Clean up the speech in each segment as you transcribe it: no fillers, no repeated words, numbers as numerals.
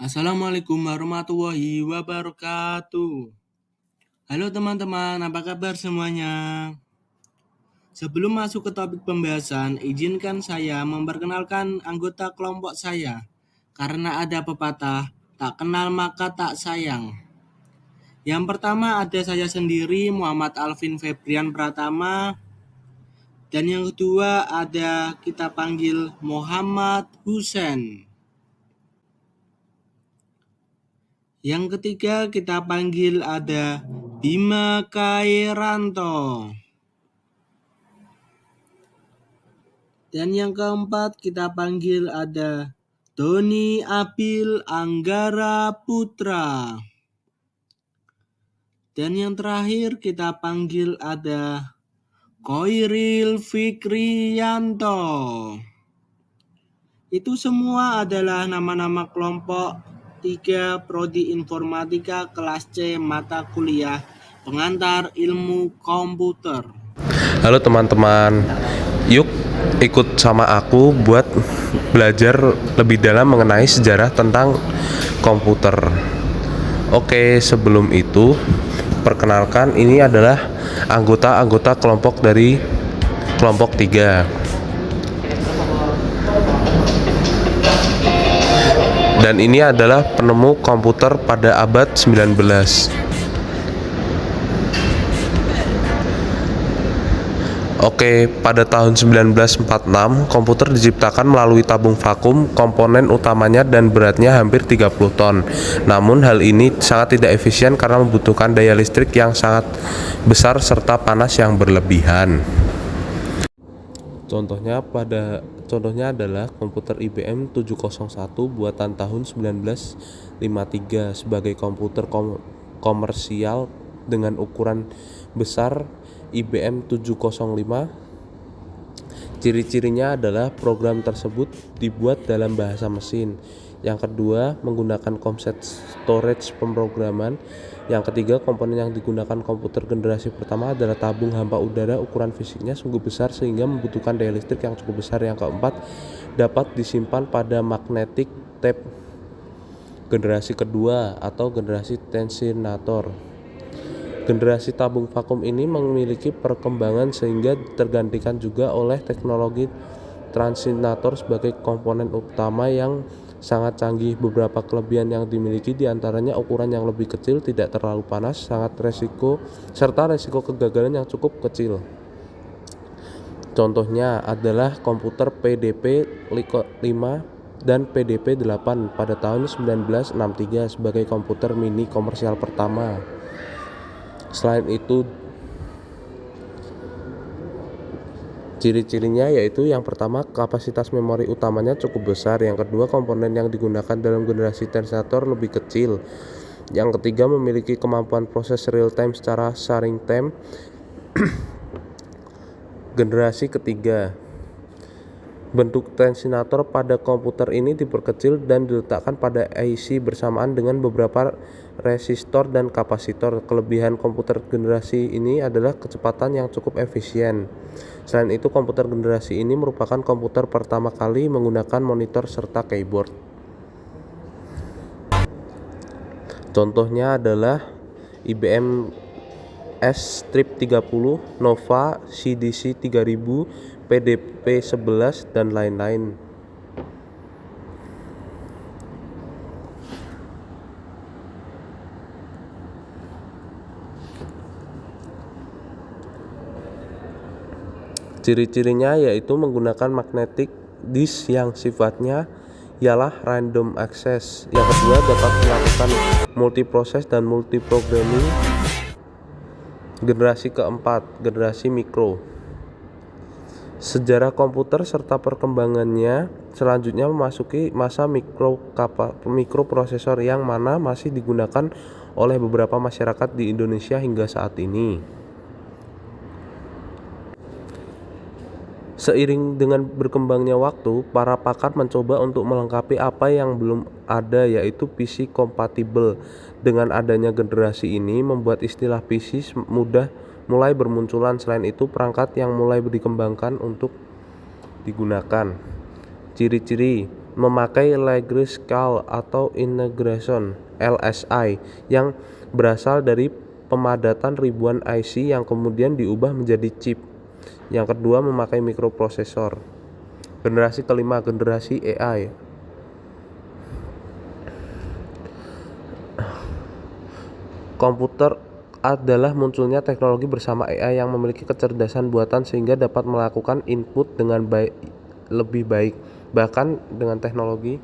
Assalamualaikum warahmatullahi wabarakatuh. Halo teman-teman, apa kabar semuanya? Sebelum masuk ke topik pembahasan, izinkan saya memperkenalkan anggota kelompok saya. Karena ada pepatah, tak kenal maka tak sayang. Yang pertama ada saya sendiri, Muhammad Alvin Febrian Pratama. Dan yang kedua ada kita panggil Muhammad Husen. Yang ketiga kita panggil ada Bima Kairanto. Dan yang keempat kita panggil ada Doni Abil Anggara Putra. Dan yang terakhir kita panggil ada Koiril Fikrianto. Itu semua adalah nama-nama kelompok 3 Prodi Informatika kelas C mata kuliah pengantar ilmu komputer. Halo teman-teman, yuk ikut sama aku buat belajar lebih dalam mengenai sejarah tentang komputer. Oke, sebelum itu perkenalkan, ini adalah anggota kelompok dari kelompok 3. Dan ini adalah penemu komputer pada abad 19. Oke, pada tahun 1946, komputer diciptakan melalui tabung vakum, komponen utamanya dan beratnya hampir 30 ton. Namun hal ini sangat tidak efisien karena membutuhkan daya listrik yang sangat besar serta panas yang berlebihan. Contohnya adalah komputer IBM 701 buatan tahun 1953 sebagai komputer komersial dengan ukuran besar IBM 705. Ciri-cirinya adalah program tersebut dibuat dalam bahasa mesin. Yang kedua, menggunakan konsep storage pemrograman. Yang ketiga, komponen yang digunakan komputer generasi pertama adalah tabung hampa udara. Ukuran fisiknya sungguh besar sehingga membutuhkan daya listrik yang cukup besar. Yang keempat, dapat disimpan pada magnetic tape generasi kedua atau generasi tensinator. Generasi tabung vakum ini memiliki perkembangan sehingga tergantikan juga oleh teknologi transinator sebagai komponen utama yang sangat canggih. Beberapa kelebihan yang dimiliki diantaranya ukuran yang lebih kecil, tidak terlalu panas, serta resiko kegagalan yang cukup kecil. Contohnya adalah komputer PDP-5 dan PDP-8 pada tahun 1963 sebagai komputer mini komersial pertama. Selain itu, ciri-cirinya yaitu yang pertama, kapasitas memori utamanya cukup besar. Yang kedua, komponen yang digunakan dalam generasi tensinator lebih kecil. Yang ketiga, memiliki kemampuan proses real time secara sharing time. Generasi ketiga, bentuk tensinator pada komputer ini diperkecil dan diletakkan pada IC bersamaan dengan beberapa resistor dan kapasitor. Kelebihan komputer generasi ini adalah kecepatan yang cukup efisien. Selain itu, komputer generasi ini merupakan komputer pertama kali menggunakan monitor serta keyboard. Contohnya adalah IBM S-30, Nova, CDC 3000, PDP-11, dan lain-lain. Ciri-cirinya yaitu menggunakan magnetic disk yang sifatnya ialah random access. Yang kedua, dapat melakukan multiproses dan multiprogramming. Generasi keempat, generasi mikro. Sejarah komputer serta perkembangannya selanjutnya memasuki masa mikroprosesor yang mana masih digunakan oleh beberapa masyarakat di Indonesia hingga saat ini. Seiring dengan berkembangnya waktu, para pakar mencoba untuk melengkapi apa yang belum ada, yaitu PC kompatibel. Dengan adanya generasi ini membuat istilah PC mulai bermunculan. Selain itu, perangkat yang mulai dikembangkan untuk digunakan. Ciri-ciri memakai Large Scale atau Integration (LSI) yang berasal dari pemadatan ribuan IC yang kemudian diubah menjadi chip. Yang kedua, memakai mikroprosesor. Generasi kelima, generasi AI. Komputer adalah munculnya teknologi bersama AI yang memiliki kecerdasan buatan sehingga dapat melakukan input dengan lebih baik, bahkan dengan teknologi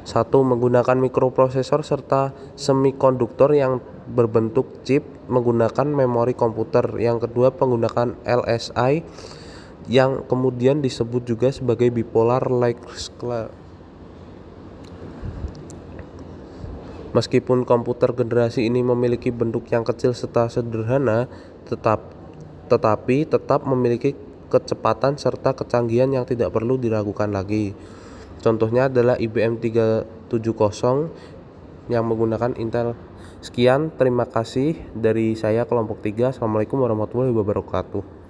1. Menggunakan mikroprosesor serta semikonduktor yang berbentuk chip menggunakan memori komputer. Yang kedua, penggunaan LSI yang kemudian disebut juga sebagai bipolar Large Scale. Meskipun komputer generasi ini memiliki bentuk yang kecil serta sederhana, tetapi tetap memiliki kecepatan serta kecanggihan yang tidak perlu diragukan lagi. Contohnya adalah IBM 370 yang menggunakan Intel. Sekian, terima kasih dari saya kelompok 3. Assalamualaikum warahmatullahi wabarakatuh.